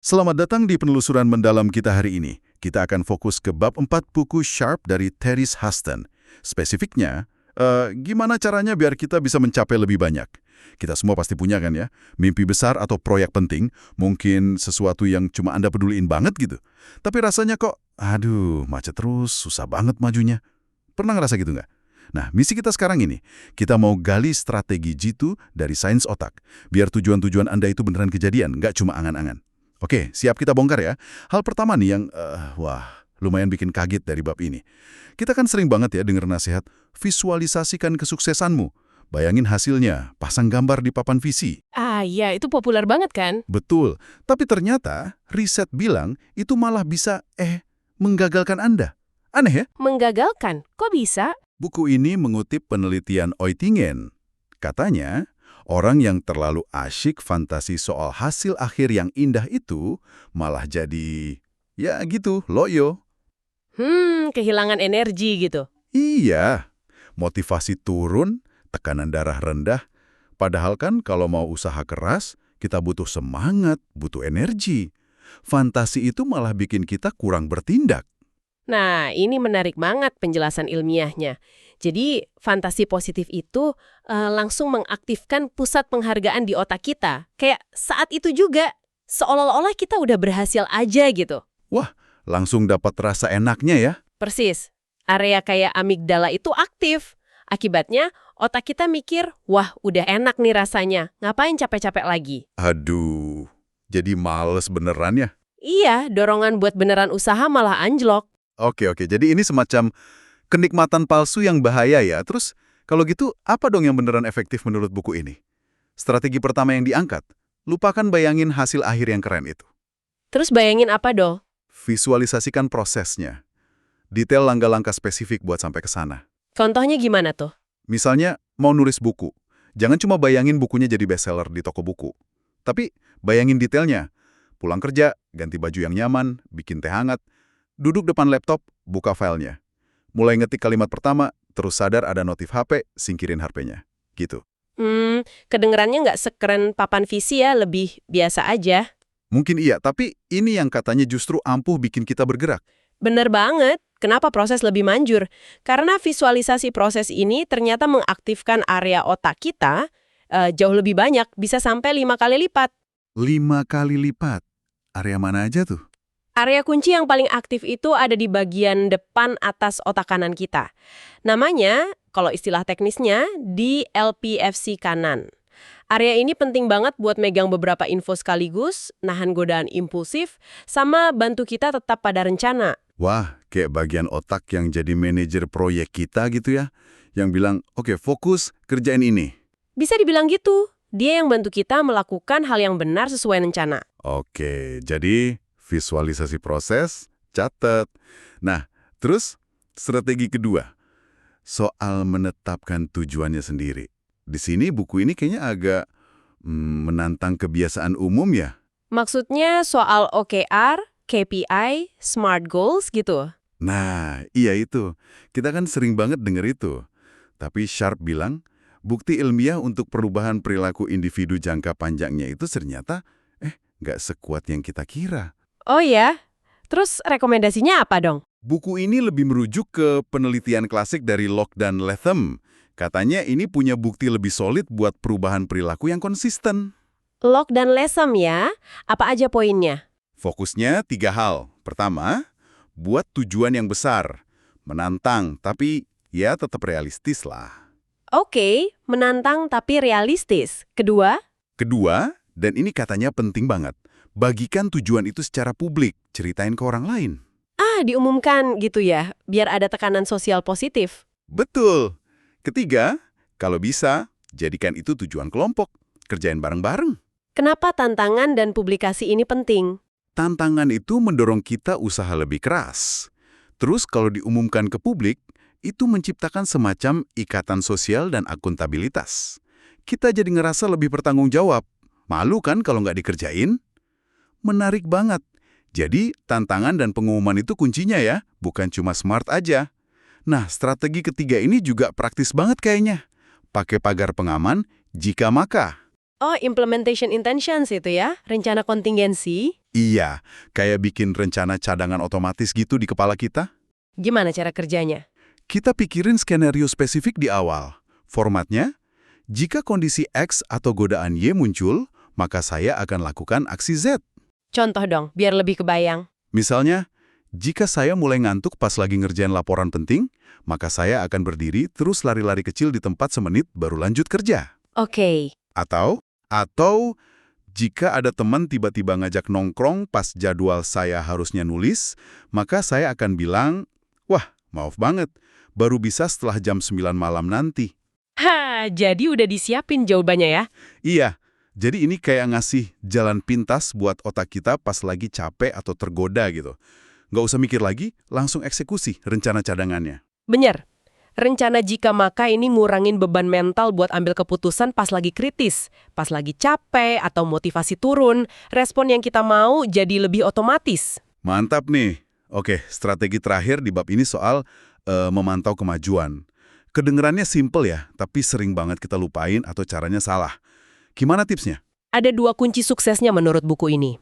Selamat datang di penelusuran mendalam kita hari ini. Kita akan fokus ke bab 4 buku Sharp dari Terry Huston. Spesifiknya, gimana caranya biar kita bisa mencapai lebih banyak? Kita semua pasti punya kan ya, mimpi besar atau proyek penting, mungkin sesuatu yang cuma Anda peduliin banget gitu. Tapi rasanya kok, aduh, macet terus, susah banget majunya. Pernah ngerasa gitu nggak? Nah, misi kita sekarang ini, kita mau gali strategi jitu dari sains otak, biar tujuan-tujuan Anda itu beneran kejadian, nggak cuma angan-angan. Oke, siap kita bongkar ya. Hal pertama nih yang, lumayan bikin kaget dari bab ini. Kita kan sering banget ya dengar nasihat, visualisasikan kesuksesanmu. Bayangin hasilnya, pasang gambar di papan visi. Ah iya, itu populer banget kan? Betul, tapi ternyata riset bilang itu malah bisa, menggagalkan Anda. Aneh ya? Menggagalkan? Kok bisa? Buku ini mengutip penelitian Oettingen. Katanya, orang yang terlalu asyik fantasi soal hasil akhir yang indah itu malah jadi, ya gitu, loyo. Kehilangan energi gitu. Iya, motivasi turun, tekanan darah rendah. Padahal kan kalau mau usaha keras, kita butuh semangat, butuh energi. Fantasi itu malah bikin kita kurang bertindak. Nah, ini menarik banget penjelasan ilmiahnya. Jadi, fantasi positif itu langsung mengaktifkan pusat penghargaan di otak kita. Kayak saat itu juga, seolah-olah kita udah berhasil aja gitu. Wah, langsung dapat rasa enaknya ya. Persis, area kayak amigdala itu aktif. Akibatnya, otak kita mikir, wah udah enak nih rasanya, ngapain capek-capek lagi? Aduh, jadi males beneran ya. Iya, dorongan buat beneran usaha malah anjlok. Oke, jadi ini semacam kenikmatan palsu yang bahaya ya. Terus, kalau gitu, apa dong yang beneran efektif menurut buku ini? Strategi pertama yang diangkat, lupakan bayangin hasil akhir yang keren itu. Terus bayangin apa dong? Visualisasikan prosesnya. Detail langkah-langkah spesifik buat sampai ke sana. Contohnya gimana tuh? Misalnya, mau nulis buku. Jangan cuma bayangin bukunya jadi bestseller di toko buku. Tapi, bayangin detailnya. Pulang kerja, ganti baju yang nyaman, bikin teh hangat, duduk depan laptop, buka filenya. Mulai ngetik kalimat pertama, terus sadar ada notif HP, singkirin HP-nya. Gitu. Kedengerannya nggak sekeren papan visi ya, lebih biasa aja. Mungkin iya, tapi ini yang katanya justru ampuh bikin kita bergerak. Bener banget. Kenapa proses lebih manjur? Karena visualisasi proses ini ternyata mengaktifkan area otak kita jauh lebih banyak, bisa sampai 5 kali lipat. 5 kali lipat. Area mana aja tuh? Area kunci yang paling aktif itu ada di bagian depan atas otak kanan kita. Namanya, kalau istilah teknisnya, di LPFC kanan. Area ini penting banget buat megang beberapa info sekaligus, nahan godaan impulsif, sama bantu kita tetap pada rencana. Wah, kayak bagian otak yang jadi manajer proyek kita gitu ya. Yang bilang, oke, fokus, kerjain ini. Bisa dibilang gitu, dia yang bantu kita melakukan hal yang benar sesuai rencana. Oke, jadi visualisasi proses, catat. Nah, terus strategi kedua, soal menetapkan tujuannya sendiri. Di sini buku ini kayaknya agak menantang kebiasaan umum ya. Maksudnya soal OKR, KPI, SMART goals gitu. Nah, iya itu. Kita kan sering banget denger itu. Tapi Sharp bilang, bukti ilmiah untuk perubahan perilaku individu jangka panjangnya itu ternyata nggak sekuat yang kita kira. Oh ya? Terus rekomendasinya apa dong? Buku ini lebih merujuk ke penelitian klasik dari Locke dan Latham. Katanya ini punya bukti lebih solid buat perubahan perilaku yang konsisten. Locke dan Latham ya? Apa aja poinnya? Fokusnya 3 hal. Pertama, buat tujuan yang besar. Menantang, tapi ya tetap realistis lah. Oke, menantang tapi realistis. Kedua? Kedua, dan ini katanya penting banget, bagikan tujuan itu secara publik, ceritain ke orang lain. Diumumkan gitu ya, biar ada tekanan sosial positif. Betul. Ketiga, kalau bisa, jadikan itu tujuan kelompok, kerjain bareng-bareng. Kenapa tantangan dan publikasi ini penting? Tantangan itu mendorong kita usaha lebih keras. Terus kalau diumumkan ke publik, itu menciptakan semacam ikatan sosial dan akuntabilitas. Kita jadi ngerasa lebih bertanggung jawab. Malu kan kalau nggak dikerjain? Menarik banget. Jadi, tantangan dan pengumuman itu kuncinya ya, bukan cuma smart aja. Nah, strategi ketiga ini juga praktis banget kayaknya. Pakai pagar pengaman, jika maka. Oh, implementation intentions itu ya, rencana kontingensi. Iya, kayak bikin rencana cadangan otomatis gitu di kepala kita. Gimana cara kerjanya? Kita pikirin skenario spesifik di awal. Formatnya, jika kondisi X atau godaan Y muncul, maka saya akan lakukan aksi Z. Contoh dong, biar lebih kebayang. Misalnya, jika saya mulai ngantuk pas lagi ngerjain laporan penting, maka saya akan berdiri terus lari-lari kecil di tempat semenit baru lanjut kerja. Oke. Atau jika ada teman tiba-tiba ngajak nongkrong pas jadwal saya harusnya nulis, maka saya akan bilang, wah, maaf banget, baru bisa setelah jam 9 malam nanti. Jadi udah disiapin jawabannya ya? Iya, jadi ini kayak ngasih jalan pintas buat otak kita pas lagi capek atau tergoda gitu. Nggak usah mikir lagi, langsung eksekusi rencana cadangannya. Bener. Rencana jika maka ini ngurangin beban mental buat ambil keputusan pas lagi kritis, pas lagi capek atau motivasi turun, respon yang kita mau jadi lebih otomatis. Mantap nih. Oke, strategi terakhir di bab ini soal memantau kemajuan. Kedengerannya simple ya, tapi sering banget kita lupain atau caranya salah. Gimana tipsnya? Ada 2 kunci suksesnya menurut buku ini.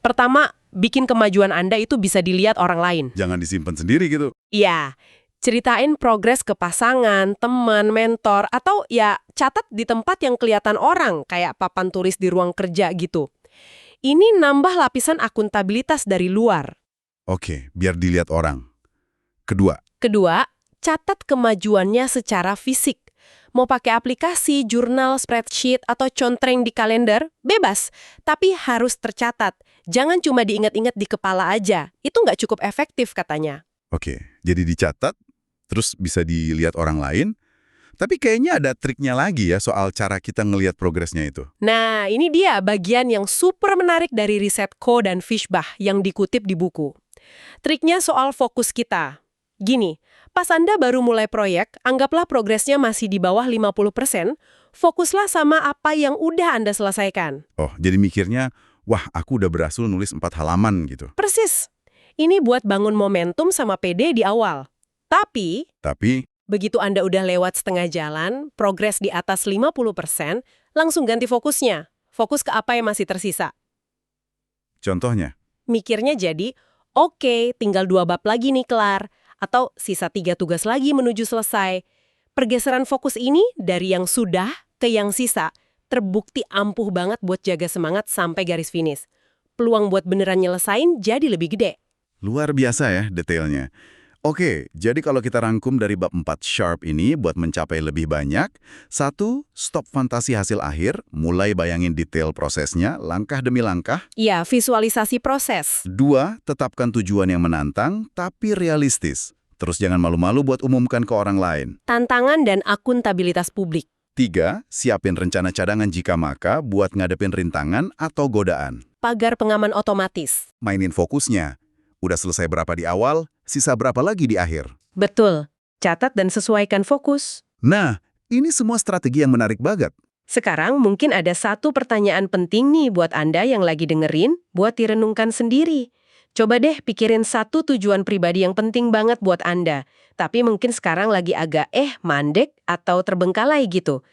Pertama, bikin kemajuan Anda itu bisa dilihat orang lain. Jangan disimpan sendiri gitu. Iya, ceritain progres ke pasangan, teman, mentor, atau ya catat di tempat yang kelihatan orang, kayak papan tulis di ruang kerja gitu. Ini nambah lapisan akuntabilitas dari luar. Oke, biar dilihat orang. Kedua, Catat kemajuannya secara fisik. Mau pakai aplikasi, jurnal, spreadsheet, atau contreng di kalender, bebas. Tapi harus tercatat. Jangan cuma diingat-ingat di kepala aja. Itu nggak cukup efektif katanya. oke, jadi dicatat, terus bisa dilihat orang lain. Tapi kayaknya ada triknya lagi ya soal cara kita ngelihat progresnya itu. Nah, ini dia bagian yang super menarik dari riset Coe dan Fishbach yang dikutip di buku. Triknya soal fokus kita. Gini, pas Anda baru mulai proyek, anggaplah progresnya masih di bawah 50%, fokuslah sama apa yang udah Anda selesaikan. Oh, jadi mikirnya, wah aku udah berhasil nulis 4 halaman gitu. Persis. Ini buat bangun momentum sama PD di awal. Tapi, begitu Anda udah lewat setengah jalan, progres di atas 50%, langsung ganti fokusnya. Fokus ke apa yang masih tersisa. contohnya, Mikirnya jadi, oke, tinggal 2 bab lagi nih kelar. Atau sisa 3 tugas lagi menuju selesai. Pergeseran fokus ini dari yang sudah ke yang sisa terbukti ampuh banget buat jaga semangat sampai garis finish. Peluang buat beneran nyelesain jadi lebih gede. luar biasa ya detailnya. Oke, jadi kalau kita rangkum dari bab 4 Sharp ini buat mencapai lebih banyak, 1. Stop fantasi hasil akhir, mulai bayangin detail prosesnya, langkah demi langkah. Ya, visualisasi proses. 2. Tetapkan tujuan yang menantang, tapi realistis. Terus jangan malu-malu buat umumkan ke orang lain. Tantangan dan akuntabilitas publik. 3. Siapin rencana cadangan jika maka buat ngadepin rintangan atau godaan. Pagar pengaman otomatis. Mainin fokusnya. Udah selesai berapa di awal, sisa berapa lagi di akhir. Betul. Catat dan sesuaikan fokus. Nah, ini semua strategi yang menarik banget. Sekarang mungkin ada satu pertanyaan penting nih buat Anda yang lagi dengerin, buat direnungkan sendiri. Coba deh pikirin satu tujuan pribadi yang penting banget buat Anda, tapi mungkin sekarang lagi agak mandek atau terbengkalai gitu.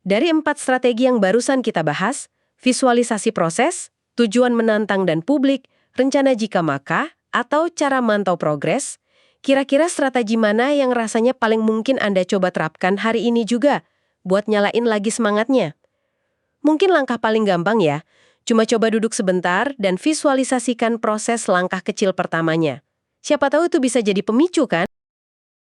Dari 4 strategi yang barusan kita bahas, visualisasi proses, tujuan menantang dan publik, rencana jika maka, atau cara mantau progres, kira-kira strategi mana yang rasanya paling mungkin Anda coba terapkan hari ini juga, buat nyalain lagi semangatnya? Mungkin langkah paling gampang ya, cuma coba duduk sebentar dan visualisasikan proses langkah kecil pertamanya. Siapa tahu itu bisa jadi pemicu kan?